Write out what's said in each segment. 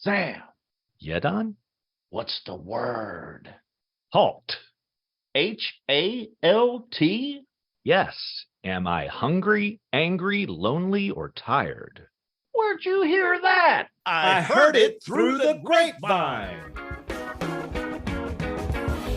Sam, Yeah, Don? what's the word? Halt. H-A-L-T? Yes. Am I hungry, angry, lonely, or tired? Where'd you hear that? I heard it through the grapevine.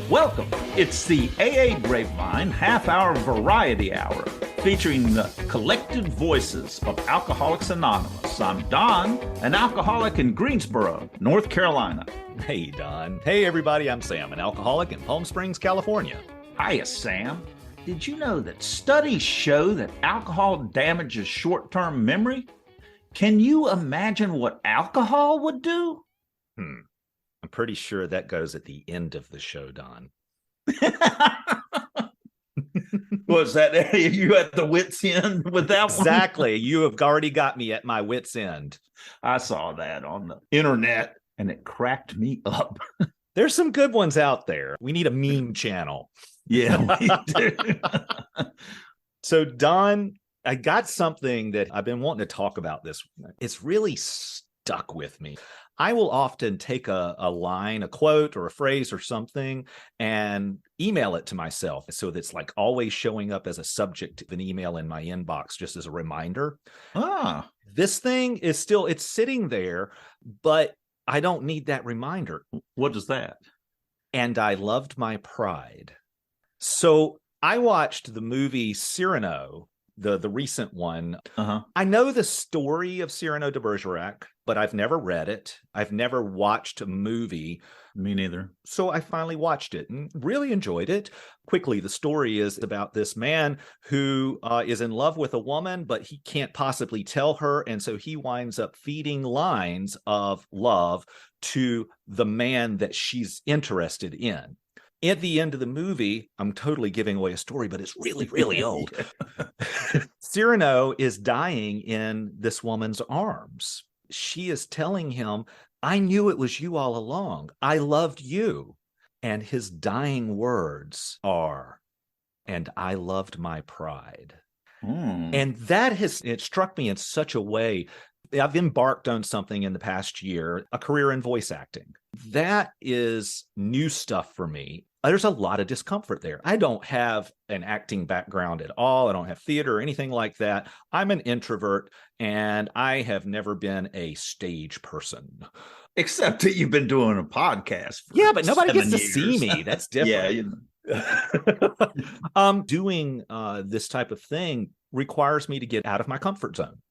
Welcome. It's the AA Grapevine half-hour variety hour featuring the collected voices of Alcoholics Anonymous. I'm Don, an alcoholic in Greensboro, North Carolina. Hey, Don. Hey, everybody. I'm Sam, an alcoholic in Palm Springs, California. Hiya, Sam. Did you know that studies show that alcohol damages short-term memory? Can you imagine what alcohol would do? I'm pretty sure that goes at the end of the show, Don. Was that you at the wit's end with that one? Exactly. You have already got me at my wit's end. I saw that on the internet and it cracked me up. There's some good ones out there. We need a meme channel. Yeah, we do. So, Don, I got something that I've been wanting to talk about this. It's really stuck with me. I will often take a line, a quote, or a phrase or something and email it to myself. So that's like always showing up as a subject of an email in my inbox, just as a reminder. This thing is still, it's sitting there, but I don't need that reminder. What is that? And I loved my pride. So I watched the movie Cyrano, the recent one. I know the story of Cyrano de Bergerac, but I've never read it. I've never watched a movie. Me neither. So I finally watched it and really enjoyed it. Quickly, the story is about this man who is in love with a woman, but he can't possibly tell her. And so he winds up feeding lines of love to the man that she's interested in. At the end of the movie, I'm totally giving away a story, but it's really, really old. Cyrano is dying in this woman's arms. She is telling him, I knew it was you all along. I loved you. And his dying words are, and I loved my pride. And that it struck me in such a way. I've embarked on something in the past year, a career in voice acting. That is new stuff for me. There's a lot of discomfort there. I don't have an acting background at all. I don't have theater or anything like that. I'm an introvert, and I have never been a stage person. Except that you've been doing a podcast for Yeah, but nobody 7 gets to years. see me. That's different. Yeah, Doing this type of thing requires me to get out of my comfort zone.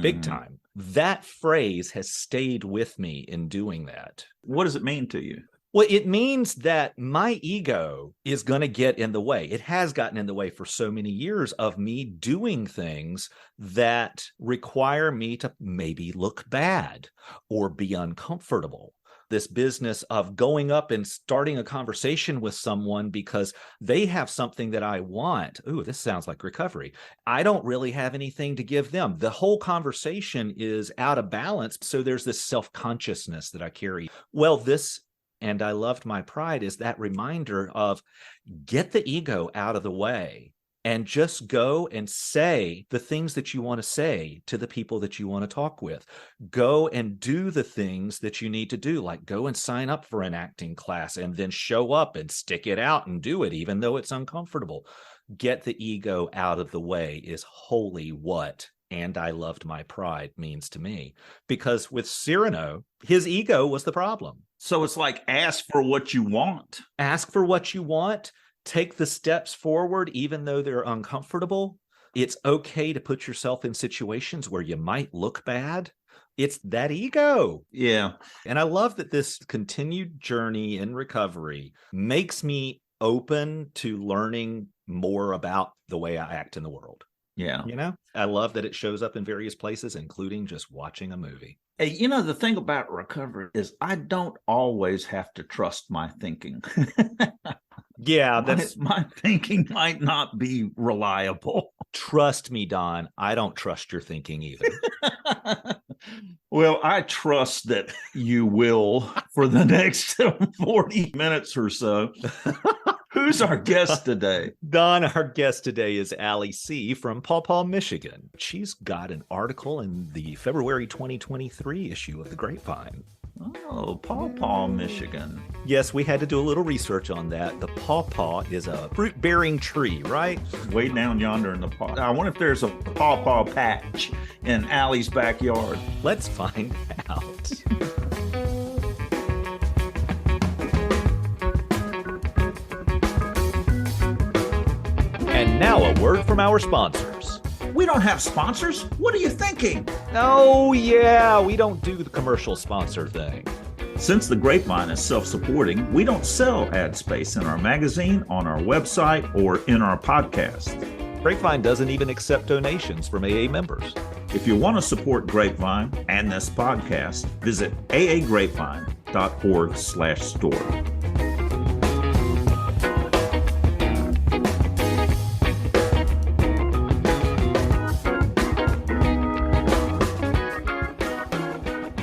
Big time. That phrase has stayed with me in doing that. What does it mean to you? Well, it means that my ego is going to get in the way. It has gotten in the way for so many years of me doing things that require me to maybe look bad or be uncomfortable. This business of going up and starting a conversation with someone because they have something that I want. Ooh, this sounds like recovery. I don't really have anything to give them. The whole conversation is out of balance. So there's this self-consciousness that I carry. Well, this and I loved my pride is that reminder of get the ego out of the way and just go and say the things that you want to say to the people that you want to talk with. Go and do the things that you need to do, like go and sign up for an acting class and then show up and stick it out and do it, even though it's uncomfortable. Get the ego out of the way is wholly what and I loved my pride means to me. Because with Cyrano, his ego was the problem. So it's like ask for what you want. Ask for what you want. Take the steps forward, even though they're uncomfortable. It's okay to put yourself in situations where you might look bad. It's that ego. Yeah. And I love that this continued journey in recovery makes me open to learning more about the way I act in the world. Yeah. You know, I love that it shows up in various places, including just watching a movie. Hey, you know, the thing about recovery is I don't always have to trust my thinking. Yeah, my thinking might not be reliable. Trust me, Don, I don't trust your thinking either. Well, I trust that you will for the next 40 minutes or so. Who's our guest today? Don, our guest today is Allie C. from Paw Paw, Michigan. She's got an article in the February 2023 issue of the Grapevine. Oh, Paw Paw, Michigan. Yes, we had to do a little research on that. The pawpaw is a fruit-bearing tree, right? Way down yonder in the paw. I wonder if there's a Paw Paw patch in Allie's backyard. Let's find out. And now a word from our sponsors. We don't have sponsors. What are you thinking? Oh, yeah, we don't do the commercial sponsor thing. Since the Grapevine is self-supporting, we don't sell ad space in our magazine, on our website, or in our podcast. Grapevine doesn't even accept donations from AA members. If you want to support Grapevine and this podcast, visit aagrapevine.org/store.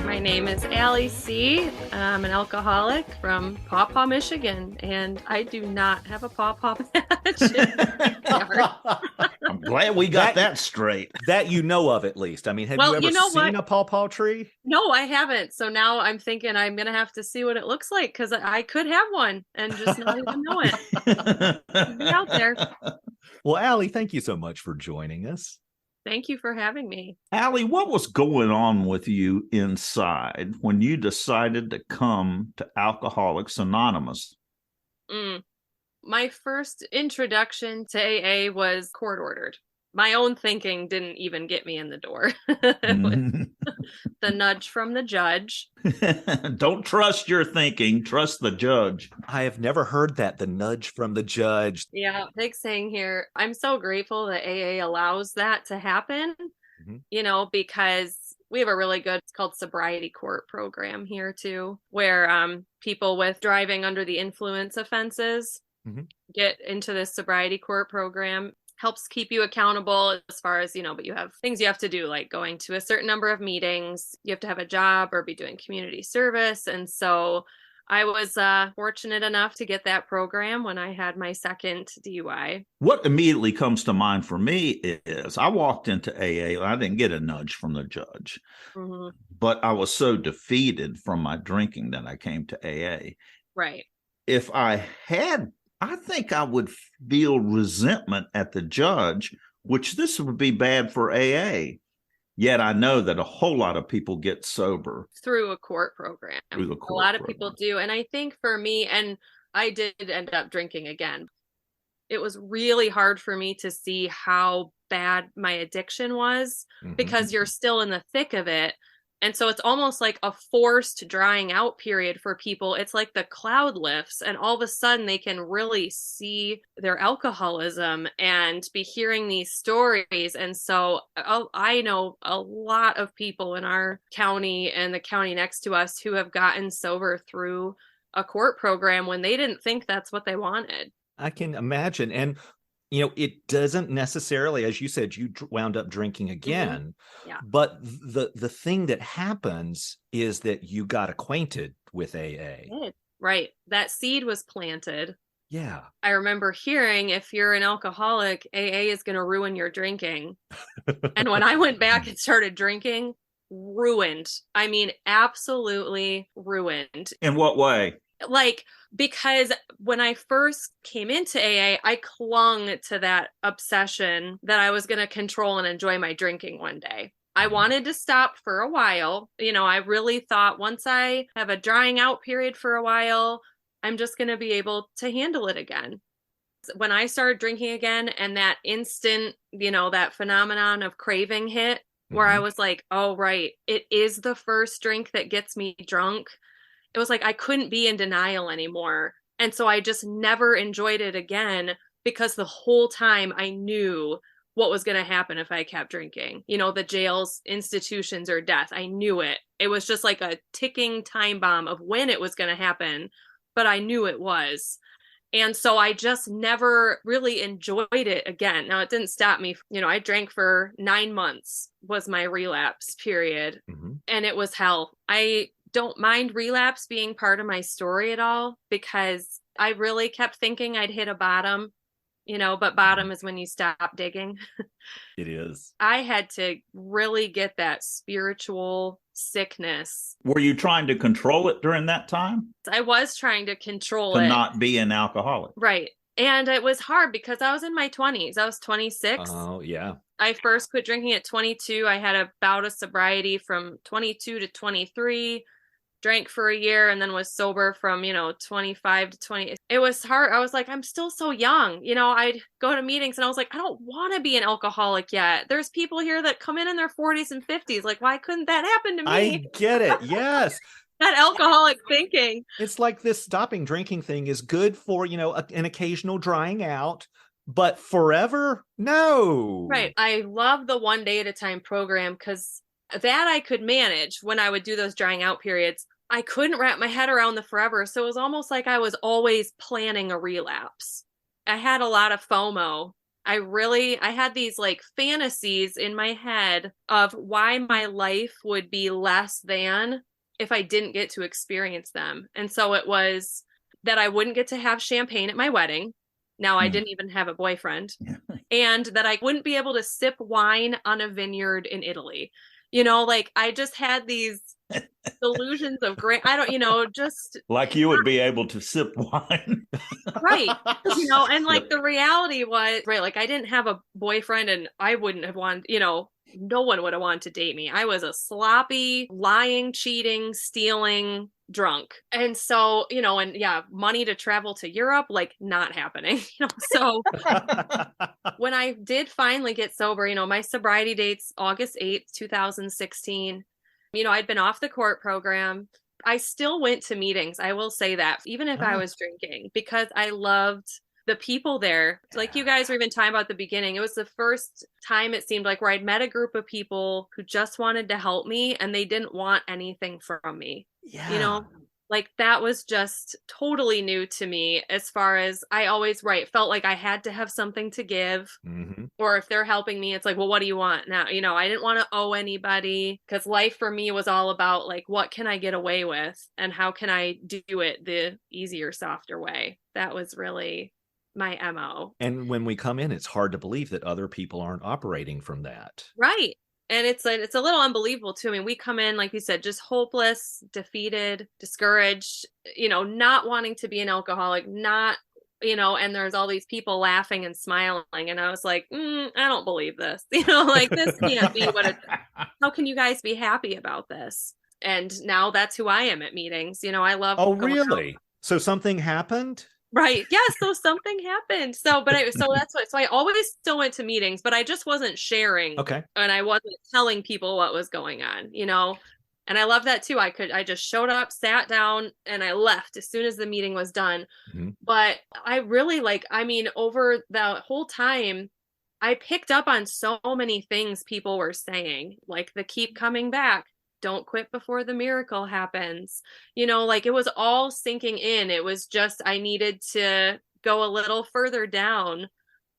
My name is Allie C. I'm an alcoholic from Paw Paw, Michigan, and I do not have a Paw Paw patch. I'm glad we got that straight. That you know of, at least. I mean, have you ever seen a pawpaw tree? No, I haven't. So now I'm thinking I'm going to have to see what it looks like, because I could have one and just not even know it. It'd be out there. Well, Allie, thank you so much for joining us. Thank you for having me. Allie, what was going on with you inside when you decided to come to Alcoholics Anonymous? My first introduction to AA was court ordered. My own thinking didn't even get me in the door. The nudge from the judge. Don't trust your thinking, trust the judge. I have never heard that, the nudge from the judge. Yeah, big saying here. I'm so grateful that AA allows that to happen, because we have a really good, it's called sobriety court program here too, where people with driving under the influence offenses get into this sobriety court program. Helps keep you accountable as far as, but you have things you have to do, like going to a certain number of meetings. You have to have a job or be doing community service. And so I was fortunate enough to get that program when I had my second DUI. What immediately comes to mind for me is I walked into AA. I didn't get a nudge from the judge, but I was so defeated from my drinking that I came to AA. Right. If I had, I think I would feel resentment at the judge, which this would be bad for AA. Yet I know that a whole lot of people get sober through a court program. A lot of people do. And I think for me, and I did end up drinking again, it was really hard for me to see how bad my addiction was because you're still in the thick of it. And so it's almost like a forced drying out period for people. It's like the cloud lifts and all of a sudden they can really see their alcoholism and be hearing these stories. And so I know a lot of people in our county and the county next to us who have gotten sober through a court program when they didn't think that's what they wanted. I can imagine. And it doesn't necessarily, as you said, you wound up drinking again. Yeah. But the thing that happens is that you got acquainted with AA. Right. That seed was planted. Yeah. I remember hearing if you're an alcoholic, AA is going to ruin your drinking. And when I went back and started drinking, ruined. I mean, absolutely ruined. In what way? Because when I first came into AA, I clung to that obsession that I was going to control and enjoy my drinking one day. I wanted to stop for a while. I really thought once I have a drying out period for a while, I'm just going to be able to handle it again. When I started drinking again and that instant, that phenomenon of craving hit, where I was like, oh, right, it is the first drink that gets me drunk. It was like I couldn't be in denial anymore. And so I just never enjoyed it again because the whole time I knew what was going to happen if I kept drinking. The jails, institutions, or death. I knew it. It was just like a ticking time bomb of when it was going to happen, but I knew it was. And so I just never really enjoyed it again. Now, it didn't stop me. I drank for 9 months was my relapse period. And it was hell. I don't mind relapse being part of my story at all because I really kept thinking I'd hit a bottom, but bottom is when you stop digging. It is. I had to really get that spiritual sickness. Were you trying to control it during that time? I was trying to control To it. not be an alcoholic. Right. And it was hard because I was in my 20s. I was 26. Oh, yeah. I first quit drinking at 22. I had a bout of sobriety from 22 to 23, drank for a year, and then was sober from, 25 to 20. It was hard. I was like, I'm still so young. I'd go to meetings and I was like, I don't want to be an alcoholic yet. There's people here that come in their 40s and 50s. Like, why couldn't that happen to me? I get it. Yes. That alcoholic thinking. It's like this stopping drinking thing is good for, an occasional drying out, but forever? No. Right. I love the 1 day at a time program because that I could manage when I would do those drying out periods. I couldn't wrap my head around the forever. So it was almost like I was always planning a relapse. I had a lot of FOMO. I had these like fantasies in my head of why my life would be less than if I didn't get to experience them. And so it was that I wouldn't get to have champagne at my wedding. Now I didn't even have a boyfriend. And that I wouldn't be able to sip wine on a vineyard in Italy. I just had these delusions of great, just like you would be able to sip wine. right. And like the reality was, right, like I didn't have a boyfriend and I wouldn't have wanted, no one would have wanted to date me. I was a sloppy, lying, cheating, stealing drunk. And so, money to travel to Europe, like not happening. So when I did finally get sober, my sobriety date's August 8th, 2016. I'd been off the court program. I still went to meetings. I will say that, even if I was drinking, because I loved the people there. Like you guys were even talking about at the beginning, it was the first time it seemed like where I'd met a group of people who just wanted to help me and they didn't want anything from me. Yeah. Like that was just totally new to me as far as I always, felt like I had to have something to give. Mm-hmm. Or if they're helping me, it's like, well, what do you want now? I didn't want to owe anybody because life for me was all about like, what can I get away with and how can I do it the easier, softer way? That was really my MO. And when we come in, it's hard to believe that other people aren't operating from that. Right. And it's a little unbelievable too. I mean, we come in, like you said, just hopeless, defeated, discouraged, not wanting to be an alcoholic, not, and there's all these people laughing and smiling. And I was like, I don't believe this, like this can't be what how can you guys be happy about this? And now that's who I am at meetings. I love. Oh, really? So something happened? Right. Yeah. So something happened. So that's what, so I always still went to meetings, but I just wasn't sharing. Okay. And I wasn't telling people what was going on, and I love that too. I just showed up, sat down, and I left as soon as the meeting was done. Mm-hmm. But I really over the whole time, I picked up on so many things people were saying, like the keep coming back. Don't quit before the miracle happens. It was all sinking in. It was just, I needed to go a little further down,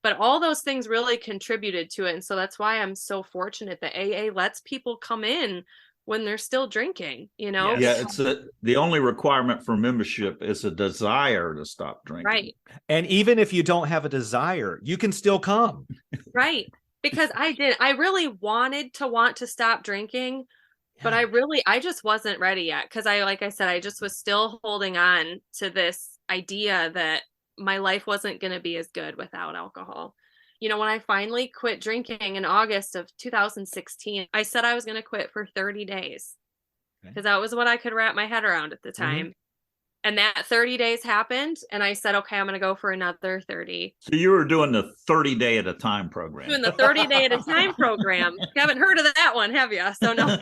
but all those things really contributed to it. And so that's why I'm so fortunate that AA lets people come in when they're still drinking, Yeah, it's the only requirement for membership is a desire to stop drinking. Right. And even if you don't have a desire, you can still come. Right. Because I really wanted to stop drinking. But I just wasn't ready yet because like I said, I just was still holding on to this idea that my life wasn't going to be as good without alcohol. When I finally quit drinking in August of 2016, I said I was going to quit for 30 days because that was what I could wrap my head around at the time. Mm-hmm. And that 30 days happened. And I said, okay, I'm going to go for another 30. So you were doing the 30 day at a time program. Doing the 30 day at a time program. You haven't heard of that one, have you? So no.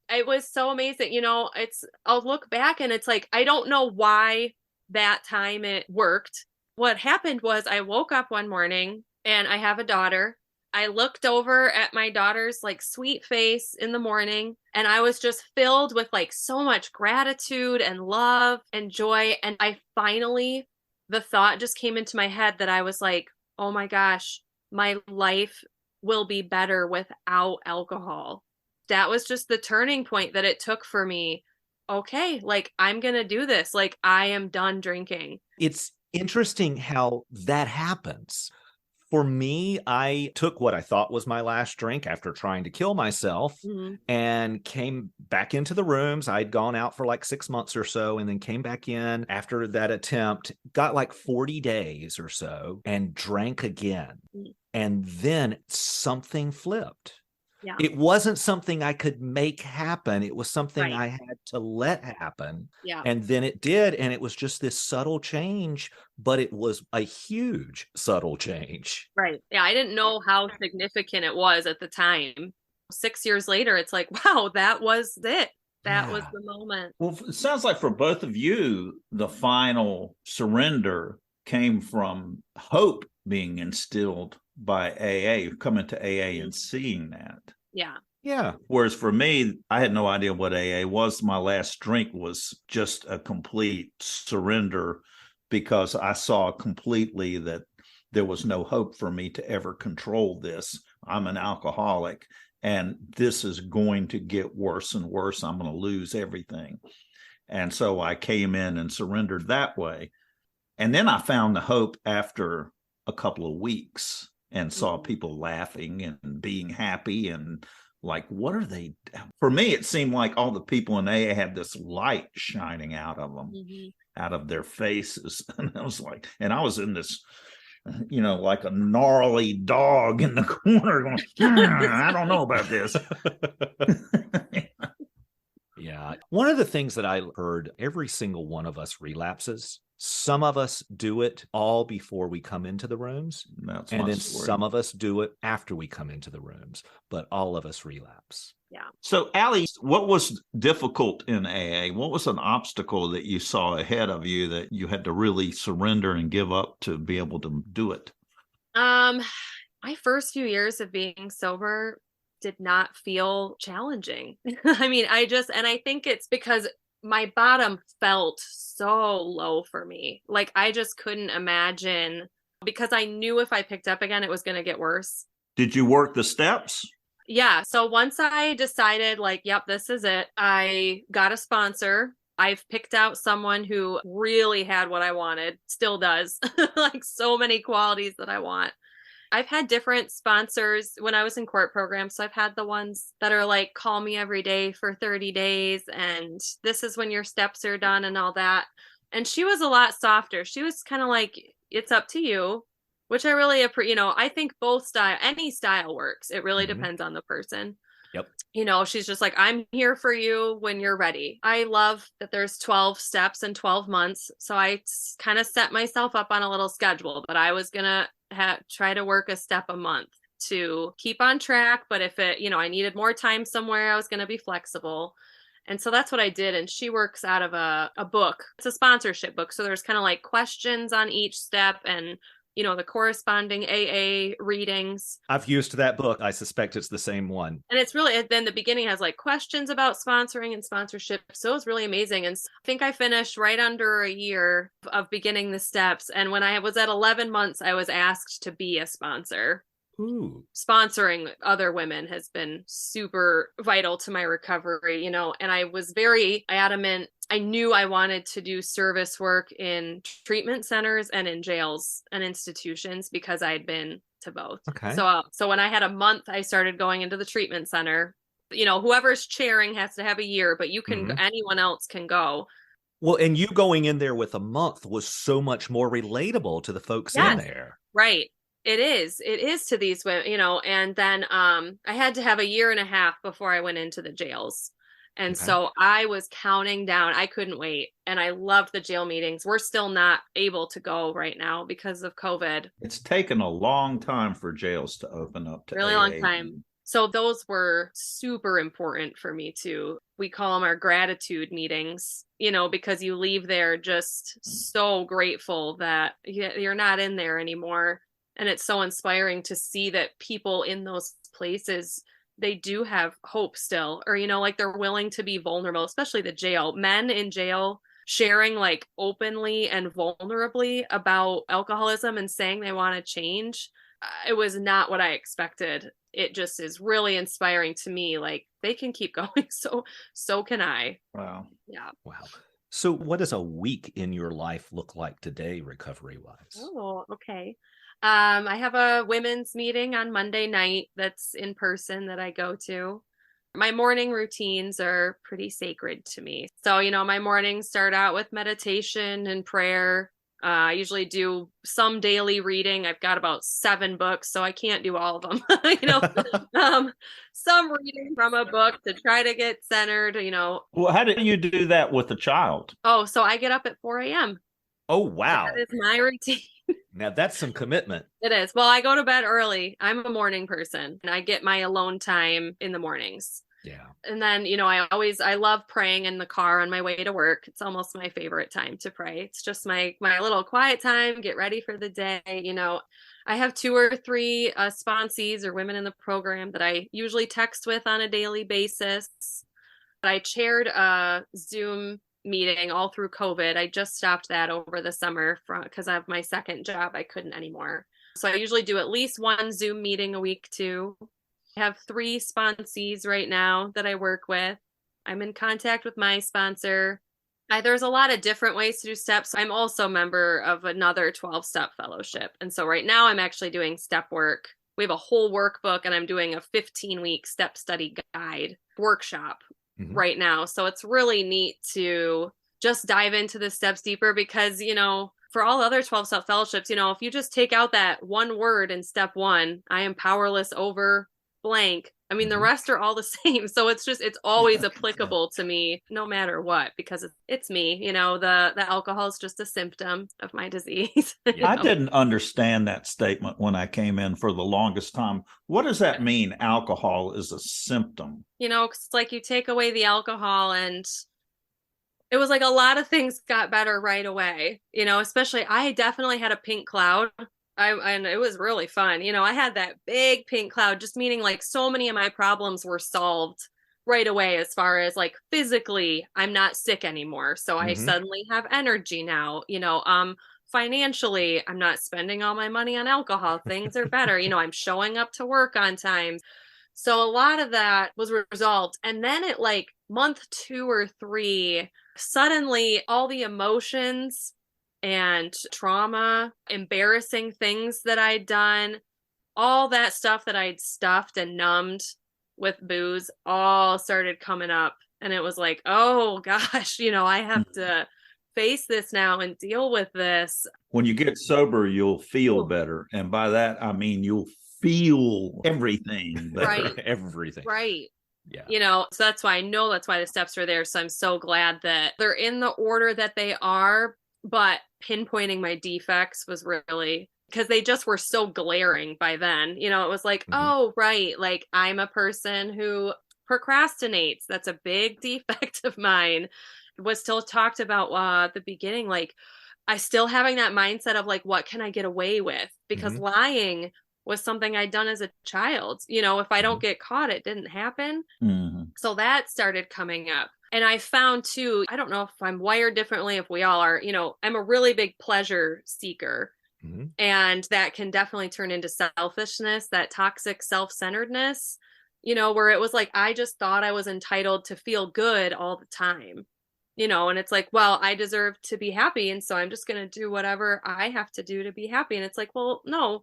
It was so amazing. I'll look back and it's like, I don't know why that time it worked. What happened was I woke up one morning and I have a daughter. I looked over at my daughter's like sweet face in the morning and I was just filled with like so much gratitude and love and joy. And the thought just came into my head that I was like, oh my gosh, my life will be better without alcohol. That was just the turning point that it took for me. Okay, like I'm going to do this. Like I am done drinking. It's interesting how that happens. For me, I took what I thought was my last drink after trying to kill myself and came back into the rooms. I'd gone out for like 6 months or so and then came back in after that attempt, got like 40 days or so and drank again. And then something flipped. Yeah. It wasn't something I could make happen. It was something Right. I had to let happen. Yeah. And then it did. And it was just this subtle change, but it was a huge subtle change. Right. Yeah. I didn't know how significant it was at the time. 6 years later, it's like, wow, that was it. That was the moment. Well, it sounds like for both of you, the final surrender came from hope being instilled by AA, coming to AA and seeing that. Yeah. Yeah. Whereas for me, I had no idea what AA was. My last drink was just a complete surrender because I saw completely that there was no hope for me to ever control this. I'm an alcoholic and this is going to get worse and worse. I'm going to lose everything. And so I came in and surrendered that way. And then I found the hope after a couple of weeks and saw people laughing and being happy and like, what are they? For me, it seemed like all the people in AA had this light shining out of them, out of their faces. And I was like, and I was in this, like a gnarly dog in the corner going, I don't know about this. Yeah. One of the things that I heard, every single one of us relapses. Some of us do it all before we come into the rooms. And then some of us do it after we come into the rooms, but all of us relapse. Yeah. So, Allie, what was difficult in AA? What was an obstacle that you saw ahead of you that you had to really surrender and give up to be able to do it? My first few years of being sober did not feel challenging. I mean, I think it's because my bottom felt so low for me. Like I just couldn't imagine, because I knew if I picked up again, it was going to get worse. Did you work the steps? Yeah. So once I decided like, yep, this is it, I got a sponsor. I've picked out someone who really had what I wanted, still does, like so many qualities that I want. I've had different sponsors when I was in court programs. So I've had the ones that are like, call me every day for 30 days. And this is when your steps are done and all that. And she was a lot softer. She was kind of like, it's up to you, which I really appreciate. I think any style works. It really depends on the person. Yep. She's just like, I'm here for you when you're ready. I love that there's 12 steps in 12 months. So I kind of set myself up on a little schedule, but I was going to try to work a step a month to keep on track. But if I needed more time somewhere, I was going to be flexible. And so that's what I did. And she works out of a book. It's a sponsorship book. So there's kind of like questions on each step and, the corresponding AA readings. I've used that book. I suspect it's the same one. And it's really, then the beginning has like questions about sponsoring and sponsorship. So it was really amazing. And I think I finished right under a year of beginning the steps. And when I was at 11 months, I was asked to be a sponsor. Ooh. Sponsoring other women has been super vital to my recovery, and I was very adamant. I knew I wanted to do service work in treatment centers and in jails and institutions because I had been to both. Okay. So when I had a month, I started going into the treatment center. Whoever's chairing has to have a year, but you can, anyone else can go. Well, and you going in there with a month was so much more relatable to the folks in there. Right. It is to these women, and then I had to have a year and a half before I went into the jails. And so I was counting down. I couldn't wait. And I loved the jail meetings. We're still not able to go right now because of COVID. It's taken a long time for jails to open up to really AA. long time. So those were super important for me too. We call them our gratitude meetings, because you leave there just so grateful that you're not in there anymore. And it's so inspiring to see that people in those places, they do have hope still, or, like they're willing to be vulnerable, especially the jail. Men in jail sharing like openly and vulnerably about alcoholism and saying they want to change. It was not what I expected. It just is really inspiring to me. Like they can keep going. So can I. Wow. Yeah. Wow. So what does a week in your life look like today, recovery wise? Oh, okay. I have a women's meeting on Monday night that's in person that I go to. My morning routines are pretty sacred to me. So, my mornings start out with meditation and prayer. I usually do some daily reading. I've got about 7 books, so I can't do all of them. Some reading from a book to try to get centered. Well, how do you do that with a child? Oh, so I get up at 4 a.m. Oh, wow. That is my routine. Now that's some commitment. It is. Well, I go to bed early. I'm a morning person, and I get my alone time in the mornings. Yeah. And then, I love praying in the car on my way to work. It's almost my favorite time to pray. It's just my little quiet time, get ready for the day. I have 2 or 3 sponsees or women in the program that I usually text with on a daily basis. I chaired a Zoom meeting all through COVID. I just stopped that over the summer because of my second job. I couldn't anymore. So I usually do at least 1 Zoom meeting a week too. I have 3 sponsees right now that I work with. I'm in contact with my sponsor. There's a lot of different ways to do steps. I'm also a member of another 12-step fellowship. And so right now I'm actually doing step work. We have a whole workbook, and I'm doing a 15-week step study guide workshop right now. So it's really neat to just dive into the steps deeper because, for all other 12-step fellowships, if you just take out that one word in step 1, I am powerless over blank. I mean, the rest are all the same. So it's always applicable to me no matter what, because it's me, the alcohol is just a symptom of my disease. I didn't understand that statement when I came in for the longest time. What does that mean? Alcohol is a symptom. It's like you take away the alcohol, and it was like a lot of things got better right away, especially I definitely had a pink cloud. And it was really fun. I had that big pink cloud, just meaning like so many of my problems were solved right away as far as like physically, I'm not sick anymore. So I suddenly have energy now, financially, I'm not spending all my money on alcohol. Things are better. I'm showing up to work on time. So a lot of that was resolved. And then at like month 2 or 3, suddenly all the emotions and trauma, embarrassing things that I'd done, all that stuff that I'd stuffed and numbed with booze all started coming up. And it was like, oh gosh, I have to face this now and deal with this. When you get sober, you'll feel better. And by that, I mean, you'll feel everything. Right. Everything. Right. Yeah. So that's why the steps are there. So I'm so glad that they're in the order that they are. But pinpointing my defects was really, because they just were so glaring by then. It was like, oh, right. Like I'm a person who procrastinates. That's a big defect of mine. It was still talked about at the beginning. Like I still having that mindset of like, what can I get away with? Because lying was something I'd done as a child. If I don't get caught, it didn't happen. So that started coming up. And I found too, I don't know if I'm wired differently, if we all are, I'm a really big pleasure seeker. And that can definitely turn into selfishness, that toxic self-centeredness, where it was like, I just thought I was entitled to feel good all the time, and it's like, well, I deserve to be happy. And so I'm just going to do whatever I have to do to be happy. And it's like, well, no,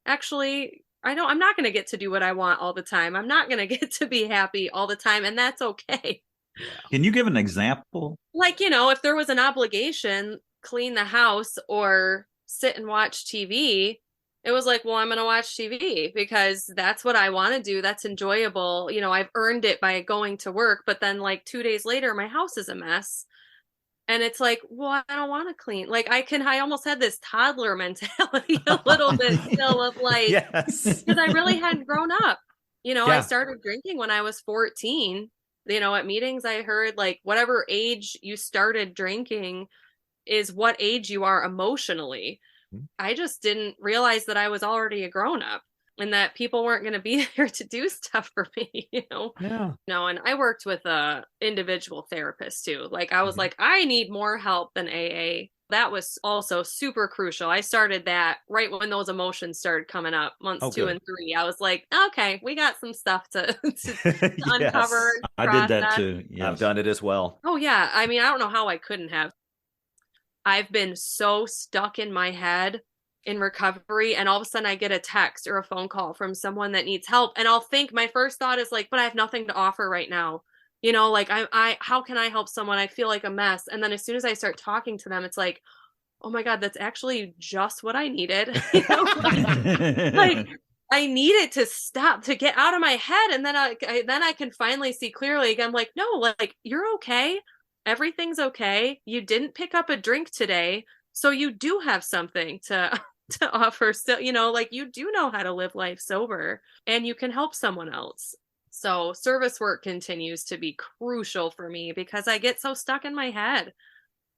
actually, I'm not going to get to do what I want all the time. I'm not going to get to be happy all the time. And that's okay. Yeah. Can you give an example? Like, if there was an obligation, clean the house or sit and watch TV, it was like, well, I'm going to watch TV because that's what I want to do. That's enjoyable. I've earned it by going to work. But then like 2 days later, my house is a mess. And it's like, well, I don't want to clean. Like I almost had this toddler mentality a little bit still of like, yes, because I really hadn't grown up. Yeah. I started drinking when I was 14. At meetings I heard like whatever age you started drinking is what age you are emotionally. I just didn't realize that I was already a grown up and that people weren't going to be there to do stuff for me, Yeah. And I worked with a individual therapist too. Like I was like, I need more help than AA. That was also super crucial. I started that right when those emotions started coming up, months 2 and 3. I was like, okay, we got some stuff to uncover. I did that too. Yes. I've done it as well. Oh yeah. I mean, I don't know how I couldn't have. I've been so stuck in my head in recovery, and all of a sudden I get a text or a phone call from someone that needs help, and I'll think, my first thought is like, but I have nothing to offer right now. You know, like I how can I help someone? I feel like a mess. And then as soon as I start talking to them, it's like, oh my God, that's actually just what I needed. You know, like I needed to stop, to get out of my head. And then I can finally see clearly again, like, no, like, you're okay. Everything's okay. You didn't pick up a drink today. So you do have something to offer still, you know, like you do know how to live life sober and you can help someone else. So service work continues to be crucial for me because I get so stuck in my head,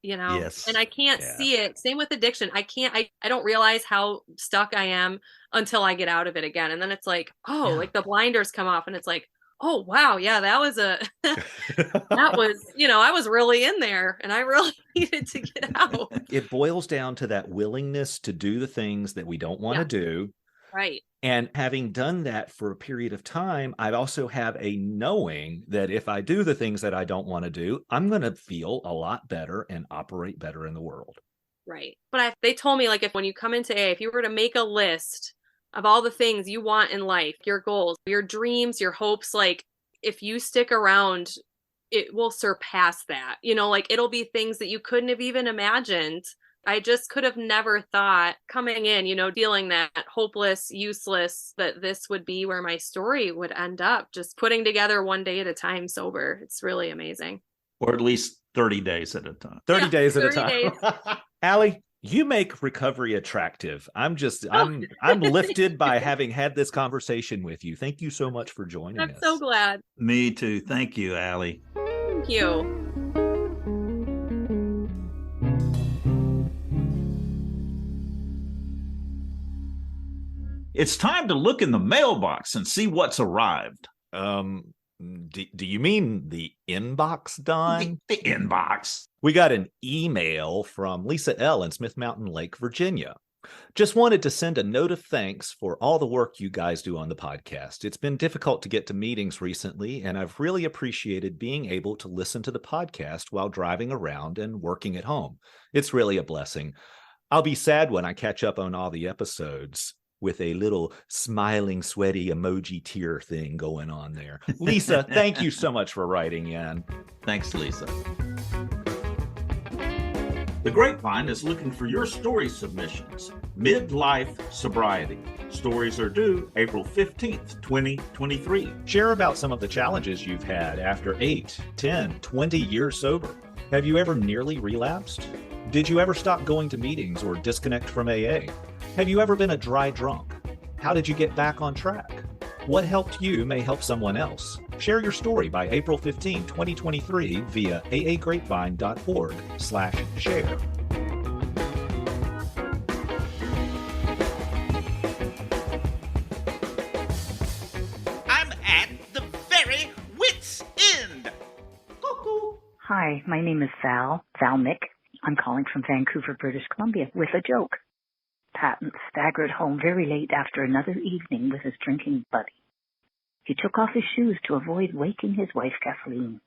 you know, Yes. and I can't see it. Same with addiction. I don't realize how stuck I am until I get out of it again. And then it's like, oh, like the blinders come off and it's like, oh, wow. Yeah, that was that was, you know, I was really in there and I really needed to get out. It boils down to that willingness to do the things that we don't want to do. Right. And having done that for a period of time, I also have a knowing that if I do the things that I don't want to do, I'm going to feel a lot better and operate better in the world. Right. But they told me, like, if when you come into AA, if you were to make a list of all the things you want in life, your goals, your dreams, your hopes, like if you stick around, it will surpass that. You know, like it'll be things that you couldn't have even imagined. I just could have never thought coming in, you know, feeling that hopeless, useless, that this would be where my story would end up, just putting together one day at a time sober. It's really amazing. Or at least 30 days at a time. 30 days at a time. Days. Allie, you make recovery attractive. I'm lifted by having had this conversation with you. Thank you so much for joining us. I'm so glad. Me too. Thank you, Allie. Thank you. It's time to look in the mailbox and see what's arrived. Do you mean the inbox, Don? The inbox. We got an email from Lisa L. in Smith Mountain Lake, Virginia. Just wanted to send a note of thanks for all the work you guys do on the podcast. It's been difficult to get to meetings recently, and I've really appreciated being able to listen to the podcast while driving around and working at home. It's really a blessing. I'll be sad when I catch up on all the episodes, with a little smiling, sweaty emoji tear thing going on there. Lisa, thank you so much for writing in. Thanks, Lisa. The Grapevine is looking for your story submissions. Midlife sobriety. Stories are due April 15th, 2023. Share about some of the challenges you've had after 8, 10, 20 years sober. Have you ever nearly relapsed? Did you ever stop going to meetings or disconnect from AA? Have you ever been a dry drunk? How did you get back on track? What helped you may help someone else. Share your story by April 15, 2023 via aagrapevine.org/share. I'm at the very wit's end. Cuckoo. Hi, my name is Val Mick. I'm calling from Vancouver, British Columbia with a joke. Patton staggered home very late after another evening with his drinking buddy. He took off his shoes to avoid waking his wife, Kathleen.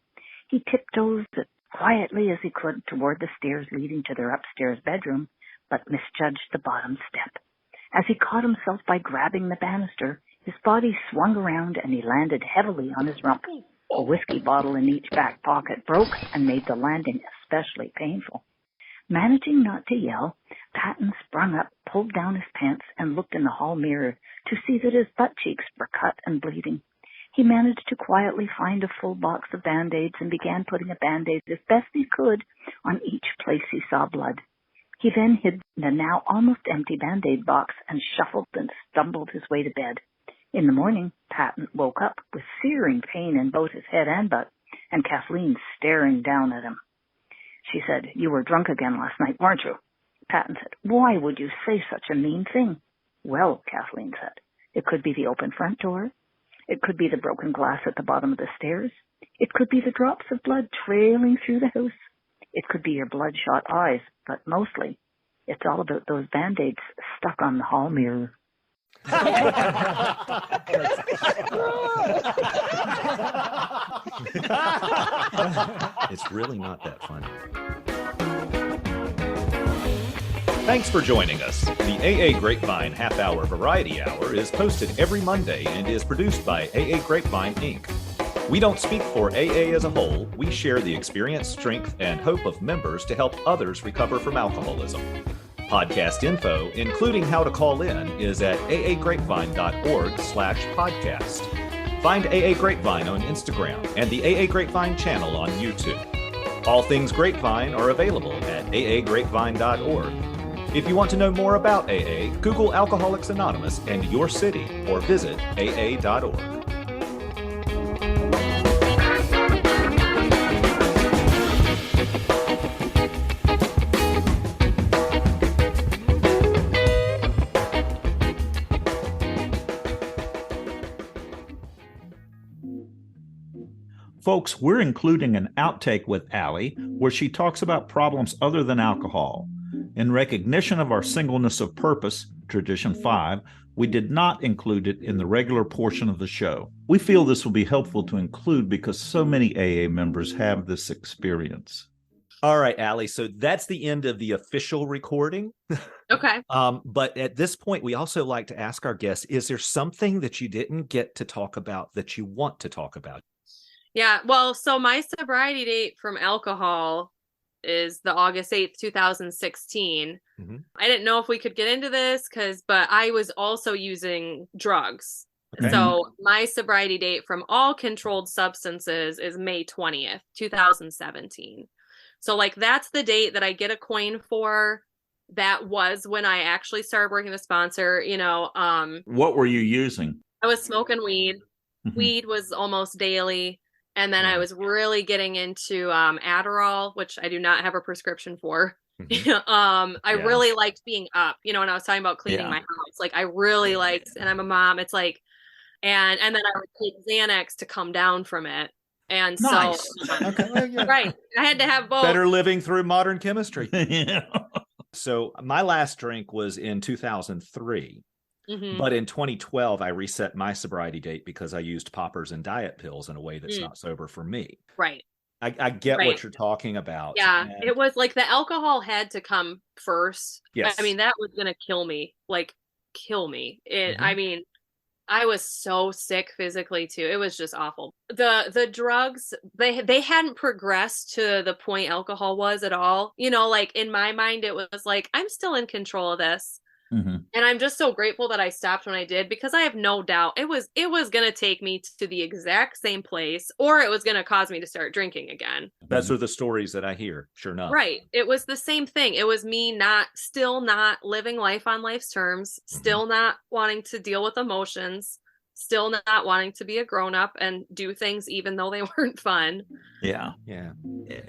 He tiptoed as quietly as he could toward the stairs leading to their upstairs bedroom, but misjudged the bottom step. As he caught himself by grabbing the banister, his body swung around and he landed heavily on his rump. A whiskey bottle in each back pocket broke and made the landing especially painful. Managing not to yell, Patton sprung up, pulled down his pants, and looked in the hall mirror to see that his butt cheeks were cut and bleeding. He managed to quietly find a full box of Band-Aids and began putting a Band-Aid as best he could on each place he saw blood. He then hid the now almost empty Band-Aid box and shuffled and stumbled his way to bed. In the morning, Patton woke up with searing pain in both his head and butt, and Kathleen staring down at him. She said, "You were drunk again last night, weren't you?" Patton said, "Why would you say such a mean thing?" "Well," Kathleen said, "it could be the open front door. It could be the broken glass at the bottom of the stairs. It could be the drops of blood trailing through the house. It could be your bloodshot eyes, but mostly it's all about those Band-Aids stuck on the hall mirror." It's really not that funny. Thanks for joining us. The AA Grapevine Half Hour Variety Hour is posted every Monday and is produced by AA Grapevine, Inc. We don't speak for AA as a whole. We share the experience, strength, and hope of members to help others recover from alcoholism. Podcast info, including how to call in, is at aagrapevine.org/podcast. Find AA Grapevine on Instagram and the AA Grapevine channel on YouTube. All things Grapevine are available at aagrapevine.org. If you want to know more about AA, Google Alcoholics Anonymous and your city or visit aa.org. Folks, we're including an outtake with Allie where she talks about problems other than alcohol. In recognition of our singleness of purpose, Tradition 5, we did not include it in the regular portion of the show. We feel this will be helpful to include because so many AA members have this experience. All right, Allie. So that's the end of the official recording. Okay. But at this point, we also like to ask our guests, is there something that you didn't get to talk about that you want to talk about? Yeah. Well, so my sobriety date from alcohol is the August 8th, 2016. Mm-hmm. I didn't know if we could get into this but I was also using drugs. Okay. So my sobriety date from all controlled substances is May 20th, 2017. So like that's the date that I get a coin for. That was when I actually started working with sponsor, What were you using? I was smoking weed. Mhm. Weed was almost daily. And then I was really getting into Adderall, which I do not have a prescription for. Mm-hmm. I really liked being up, when I was talking about cleaning my house. Like I really liked, and I'm a mom. It's like, and then I would take Xanax to come down from it. And Nice. so, Okay. Yeah. right, I had to have both. Better living through modern chemistry. Yeah. So my last drink was in 2003. Mhm. But in 2012, I reset my sobriety date because I used poppers and diet pills in a way that's not sober for me. Right. I get Right. what you're talking about. Yeah. And It was like the alcohol had to come first. Yes. I mean, that was going to kill me. Like, kill me. Mhm. I mean, I was so sick physically too. It was just awful. The drugs, they hadn't progressed to the point alcohol was at all. Like in my mind, it was like, I'm still in control of this. Mm-hmm. And I'm just so grateful that I stopped when I did, because I have no doubt it was going to take me to the exact same place, or it was going to cause me to start drinking again. Those are the stories that I hear. Sure enough. Right. It was the same thing. It was me still not living life on life's terms, still not wanting to deal with emotions, still not wanting to be a grown up and do things even though they weren't fun. Yeah. Yeah. Yeah.